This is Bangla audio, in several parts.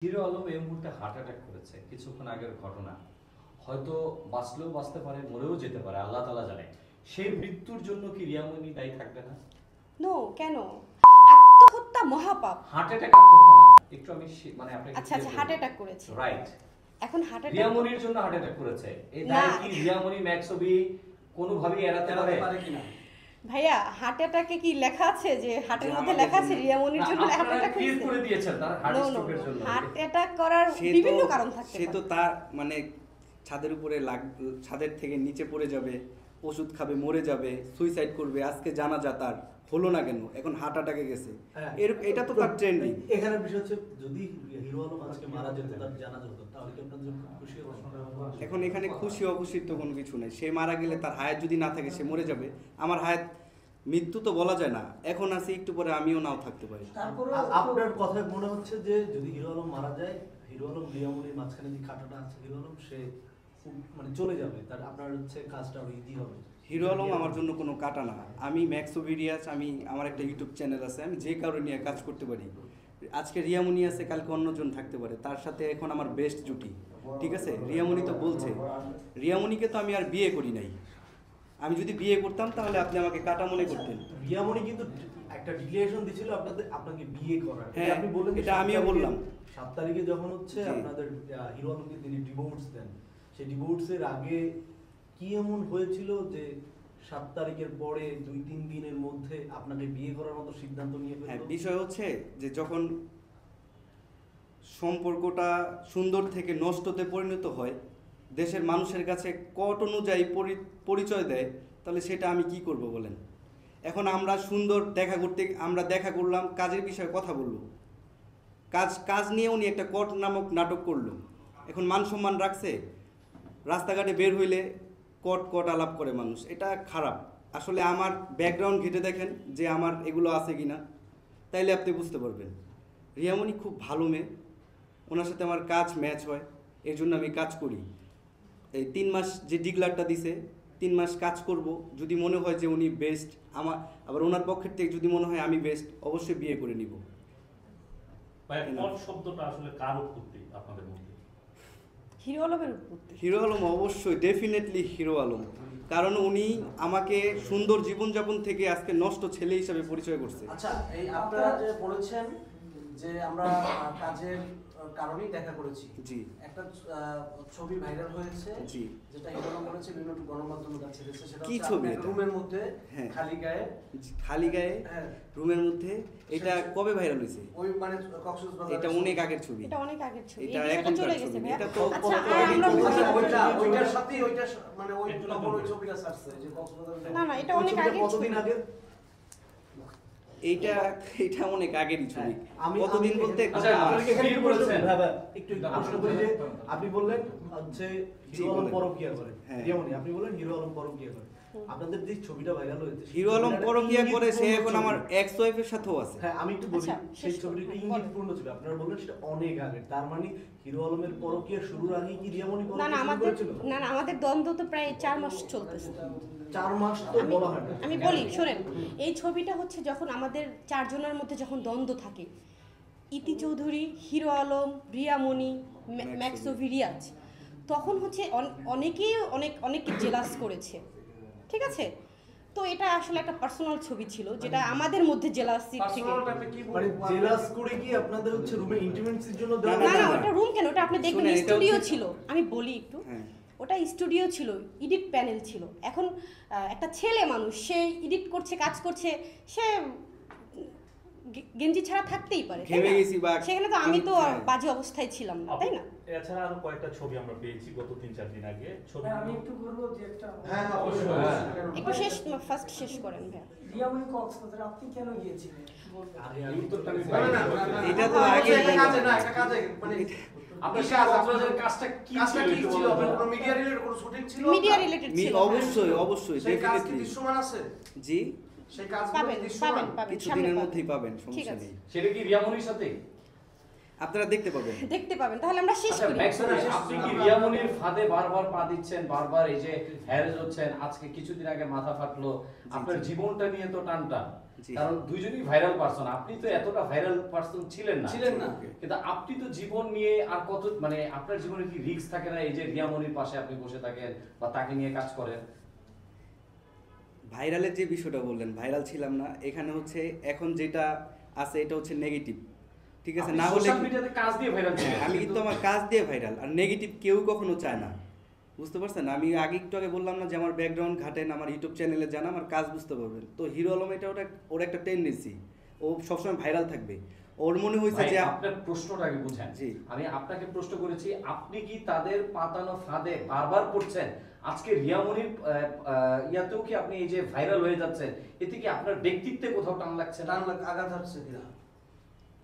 হিরো আলম এই মুহূর্তে হার্ট অ্যাটাক করেছে, কিছুক্ষণ আগের ঘটনা। হয়তো বাঁচলেও বাঁচতে পারে, মরেও যেতে পারে, আল্লাহ তাআলা জানে। সেই মৃত্যুর জন্য কি রিয়ামণি দায়ী থাকবে না? নো, কেন? আত্মহত্যা মহাপাপ। হার্ট অ্যাটাক আত্মহত্যা না, একটু আমি মানে আপনাকে আচ্ছা হার্ট অ্যাটাক করেছে, রাইট। এখন হার্ট অ্যাটাক রিয়ামণির জন্য হার্ট অ্যাটাক করেছে, এই দায় কি রিয়ামণি ম্যাক্সবি কোনোভাবেই এড়াতে পারে কিনা? ভাইয়া হার্ট অ্যাটাকে কি লেখা আছে যে হার্টের মধ্যে লেখা আছে রিয়ামণির জন্য হার্ট অ্যাটাক ক্রিয়েট করে দিয়েছেন তার হার্ট স্ট্রোকের জন্য? হার্ট অ্যাটাক করার বিভিন্ন কারণ থাকে, সে তো তার মানে ছাদের উপরে ছাদের থেকে নিচে পড়ে যাবে, ওষুধ খাবে, মরে যাবে, সুইসাইড করবে, আজকে জানাজা তার হলো না কেন, এখন হার্ট অ্যাটাকে গেছে, এটা তো তার ট্রেন্ডিং। এখানে বিষয় হচ্ছে যদি হিরো আলম আজকে মারা যেত, তার জানাজা হতো, তাহলে কি আপনাদের খুশি হবেন? এখন এখানে খুশি অখুশির তো কোনো কিছু নেই। সে মারা গেলে তার হায়াত যদি না থাকে সে মরে যাবে। আমার হায়াত মৃত্যু তো বলা যায় না, এখন আছে একটু পরে আমিও নাও থাকতে পারি। আপনার কথায় মনে হচ্ছে যে যদি হিরো আলম মারা যায়, হিরো আলম রিয়ামণির মাঝখানে যে কাঁটাটা আছে, হিরো আলম সে মানে চলে যাবে, তার আপনার হচ্ছে কাজটা ইজি হবে। হিরো আলম আমার জন্য কোনো কাটা না। আমি ম্যাক্সোভিডিয়াস, আমার একটা ইউটিউব চ্যানেল আছে, আমি যে কারণে নিয়ে কাজ করতে পারি। আজকে রিয়ামণি আছে, কালকে অন্যজন থাকতে পারে, তার সাথে এখন আমার বেস্ট জুটি, ঠিক আছে। রিয়ামণি তো বলছে, রিয়ামণিকে তো আমি আর বিয়ে করি নাই। আমি যদি বিয়ে করতাম তাহলে আপনি আমাকে কাটা মনে করতেন। রিয়ামণি কিন্তু একটা ডিক্লারেশন দিয়েছিল আপনাকে বিয়ে করার। হ্যাঁ, আপনি বললেন এটা আমিও বললাম 7 তারিখে যখন হচ্ছে আপনাদের হিরো আলমকে তিনি ডিভোর্স দেন, সেই ডিভোর্সের আগে কি এমন হয়েছিল যে 7 তারিখের পরে 2-3 দিনের মধ্যে আপনাকে বিয়ে করার মতো সিদ্ধান্ত নিয়ে ফেলল? হ্যাঁ, বিষয় হচ্ছে যে যখন সম্পর্কটা সুন্দর থেকে নষ্টতে পরিণত হয়, দেশের মানুষের কাছে কট অনুযায়ী পরিচয় দেয়, তাহলে সেটা আমি কি করব বলেন। এখন আমরা সুন্দর আমরা দেখা করলাম, কাজের বিষয়ে কথা বললো, কাজ নিয়ে উনি একটা কট নামক নাটক করলো। এখন মান সম্মান রাখছে, রাস্তাঘাটে বের হইলে কট আলাপ করে মানুষ, এটা খারাপ। আসলে আমার ব্যাকগ্রাউন্ড ঘেটে দেখেন যে আমার এগুলো আছে কিনা, তাইলে আপনি বুঝতে পারবেন। রিয়ামণি খুব ভালো মেয়ে, ওনার সাথে আমার কাজ ম্যাচ হয়, এর জন্য আমি কাজ করি। এই 3 মাস যে ডিক্লারটা দিছে, 3 মাস কাজ করব, যদি মনে হয় যে উনি বেস্ট, আবার ওনার পক্ষের থেকে যদি মনে হয় আমি বেস্ট, অবশ্যই বিয়ে করে নিব। শব্দটা আসলে কার উৎপত্তি আপনাদের মধ্যে? হিরো আলমের উৎপত্তি। হিরো আলম অবশ্যই, ডেফিনেটলি হিরো আলম, কারণ উনি আমাকে সুন্দর জীবনযাপন থেকে আজকে নষ্ট ছেলে হিসাবে পরিচয় করছে। আচ্ছা, এই আপনারা যে বলেছেন যে আমরা কাজের কারণেই দেখা করেছি, জি, একটা ছবি ভাইরাল হয়েছে, জি, যেটা হিরো করেছে, বিভিন্ন গণমাধ্যমে ছেড়েছে, সেটা কি ছবি? রুমের মধ্যে খালি গায়ে রুমের মধ্যে। এটা কবে ভাইরাল হয়েছে? ওই মানে কক্সবাজার। এটা অনেক আগের ছবি, এটা অনেক আগের ছবি, এটা এখন চলে গেছে। এটা তো আচ্ছা, ওইটার সাথে ওইটা মানে ওই তখন ওই ছবিটা ছাড়ছে যে কক্সবাজার। না এটা অনেক আগের ছবি। কতদিন আগে? এটা অনেক আগের ছবি। কতদিন বলতে আচ্ছা, একটু প্রশ্ন করি যে আপনি বললেন হচ্ছে হিরো আলম পরকীয়া করে, রিয়ামণি আপনি বললেন হিরো আলম পরকীয়া করে। আপনাদের যে ছবিটা ভাইরাল হয়েছে, হিরো আলম পরকীয়া করে, সে এখন আমার এক্স ওয়াইফের সাথেও আছে। হ্যাঁ, আমি একটু বলি, সেই ছবিটা ইঙ্গিতপূর্ণ ছবি, আপনারা বললেন সেটা অনেক আগে, তার মানে হিরো আলমের পরকীয়া শুরুর আগে কি রিয়ামণি পরকীয়া শুরু করেছিল? না আমাদের দ্বন্দ্ব তো প্রায় 4 মাস চলতেছে। 4 মাস তো বলা হয় না। আমি বলি শোনেন, এই ছবিটা হচ্ছে যখন আমাদের 4 জনের মধ্যে যখন দ্বন্দ্ব থাকে, ইতি চৌধুরী, হিরো আলম, রিয়ামণি, ম্যাক্সোভিডিয়াস, তখন হচ্ছে অনেকেই অনেককে জেলাস করেছে, ঠিক আছে। তো এটা আসলে একটা পার্সোনাল ছবি ছিল, যেটা আমাদের মধ্যে জেলাসি থেকে, মানে জেলাস করে কি আপনাদের হচ্ছে রুমে ইন্টিমেসির জন্য দেওয়া? না ওটা রুম কেন, ওটা আপনি দেখবেন স্টুডিও ছিল। আমি বলি একটু, ওটা স্টুডিও ছিল, এডিট প্যানেল ছিল। এখন একটা ছেলে মানুষ, সে এডিট করছে, কাজ করছে, সে গেঞ্জি ছাড়া থাকতেই পারে, সেখানে তো আমি তো বাজে অবস্থায় ছিলাম না, তাই না? এছাড়া আরো কয়েকটা ছবি আমরা পেয়েছি গত 3-4 দিন আগে। ছবি আমি একটু বলবো যে একটা একটু ফার্স্ট শেষ করেন ভাই। রিয়ামণি কক্সবাজার আপনি কেন গিয়েছিলেন? এটা তো আগে কাজে না, একটা কাজে মানে আপনাদের কাজটা কি ছিল? কোনো মিডিয়া রিলেটেড কোনো শুটিং ছিল? মিডিয়া রিলেটেড ছিল, অবশ্যই ডেফিনেটলি দৃশ্যমান আছে। জি, সেই কাজ পাবেন কিছুদিনের মধ্যেই পাবেন, সমস্যা নেই। সেটা কি রিয়ামণির সাথে আপনারা দেখতে পাবেন। তাহলে আমরা শেষ করি। আপনি কি রিয়ামণির ফাঁদে বারবার পা দিচ্ছেন, বারবার এই যে হ্যারেজ হচ্ছেন, আজকে কিছুদিন আগে মাথা ফাটলো, আপনার জীবনটা নিয়ে তো টানটা, জি। কারণ দুইজনই ভাইরাল পারসন, আপনি তো এতটা ভাইরাল পারসন ছিলেন না। না কিন্তু আপনি তো জীবন নিয়ে আর কত, মানে আপনার জীবনে কি রিস্ক থাকে না, এই যে রিয়ামনির পাশে আপনি বসে থাকেন বা তাকে নিয়ে কাজ করেন? ভাইরালের যে বিষয়টা বললেন, ভাইরাল ছিলাম না, এখানে হচ্ছে এখন যেটা আছে এটা হচ্ছে নেগেটিভ, ঠিক আছে? না হলে সোশ্যাল মিডিয়াতে কাজ দিয়ে ভাইরাল ছিলেন। আমি কিন্তু আমার কাজ দিয়ে ভাইরাল, আর নেগেটিভ কেউ কখনো চায় না, বুঝতে পারছেন? আমি আগে একটু আগে বললাম না যে আমার ব্যাকগ্রাউন্ড ঘাটেন, আমার ইউটিউব চ্যানেলে যান, আমার কাজ বুঝতে পারবেন। তো হিরো আলম এটা ওর একটা টেন্ডেন্সি, ও সবসময় ভাইরাল থাকবে। ওর মনে হয়েছে ভাই, যে আপনার প্রশ্নটাকে বুঝেন। জি। আমি আপনাকে প্রশ্ন করেছি, আপনি কি তাদের পাতানো ফাঁদে বারবার পড়ছেন? আজকে রিয়ামনির ইয়াতেও কি আপনি এই যে ভাইরাল হয়ে যাচ্ছেন, এতে কি আপনার ব্যক্তিত্বে কোথাও টান লাগছে না? আঘাত হচ্ছে কিনা?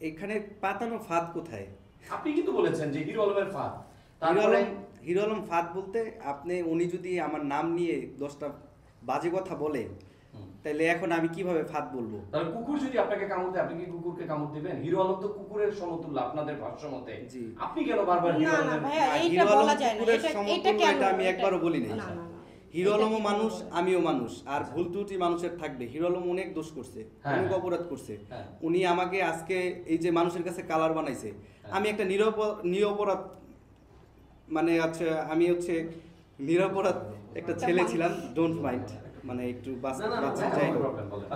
এখানে পাতানো ফাঁদ কোথায়? আপনি কিন্তু বলেছেন যে হিরো আলমের ফাঁদ। হিরো তারপরে আলম হিরো আলম ফাঁদ বলতে উনি যদি আমার নাম নিয়ে 10টা বাজে কথা বলে, তাহলে এখন আমি কিভাবে ফাঁদ বলবো? তাহলে কুকুর যদি আপনাকে কামড় দেয়, আপনি কি কুকুরকে কামড় দিবেন? হিরো আলম তো কুকুরের সমতুল্য আপনাদের ভাষ্য মতে। জি। আপনি কেন বারবার হিরো না না আলমের ভাইয়া, এইটা হিরো আলম বলা যায় না। কুকুরের এটা সমতুল্য কেন? এটা আমি এটা- একবারও বলি নাই। না, না, না। হিরো এটা আলমও কিভাবে মানুষ, বলা যায়? আমিও মানুষ, আর ভুল ত্রুটি মানুষের থাকবে। হিরো আলম অনেক দোষ করছে, হ্যাঁ, অনেক হ্যাঁ। অপরাধ করছে। হ্যাঁ। উনি আমাকে আজকে এই যে মানুষের কাছে কালার বানাইছে, আমি একটা নিরপরাধ, মানে আচ্ছা আমি হচ্ছে নিরপরাধ একটা ছেলে ছিলাম, ডোন্ট মাইন্ড, মানে একটু না, না, বাচ্চা হ্যাঁ, যাই কোনো হোক। problem বলেন।